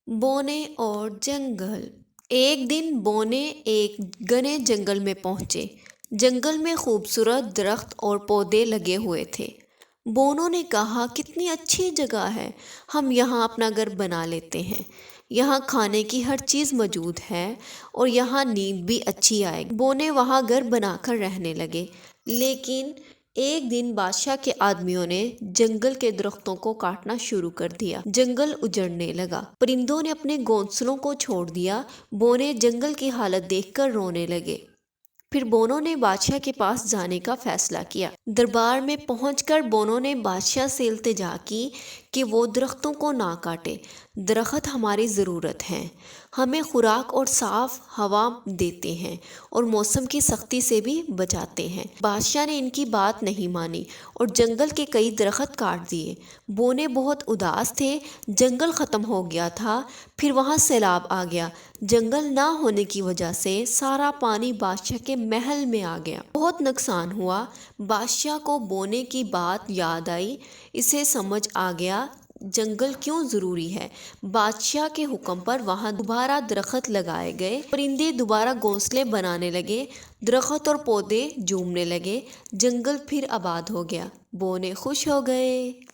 बोने और जंगल। एक दिन बोने एक घने जंगल में पहुंचे। जंगल में खूबसूरत दरख्त और पौधे लगे हुए थे। बोनों ने कहा, कितनी अच्छी जगह है, हम यहाँ अपना घर बना लेते हैं। यहाँ खाने की हर चीज़ मौजूद है और यहाँ नींद भी अच्छी आएगी। बोने वहाँ घर बनाकर रहने लगे। लेकिन एक दिन बादशाह के आदमियों ने जंगल के दरख्तों को काटना शुरू कर दिया। जंगल उजड़ने लगा। परिंदों ने अपने घोंसलों को छोड़ दिया। बोने जंगल की हालत देखकर रोने लगे। फिर बोनों ने बादशाह के पास जाने का फैसला किया। दरबार में पहुंचकर बोनों ने बादशाह से इल्तिजा की कि वो दरख्तों को ना काटे। दरख्त हमारी ज़रूरत है, हमें खुराक और साफ हवा देते हैं और मौसम की सख्ती से भी बचाते हैं। बादशाह ने इनकी बात नहीं मानी और जंगल के कई दरख्त काट दिए। बोने बहुत उदास थे। जंगल ख़त्म हो गया था। फिर वहाँ सैलाब आ गया। जंगल ना होने की वजह से सारा पानी बादशाह के महल में आ गया। बहुत नुकसान हुआ। बादशाह को बोने की बात याद आई। इसे समझ आ गया जंगल क्यों ज़रूरी है। बादशाह के हुक्म पर वहाँ दोबारा दरख्त लगाए गए। परिंदे दोबारा घोंसले बनाने लगे। दरख्त और पौधे झूमने लगे। जंगल फिर आबाद हो गया। बोने खुश हो गए।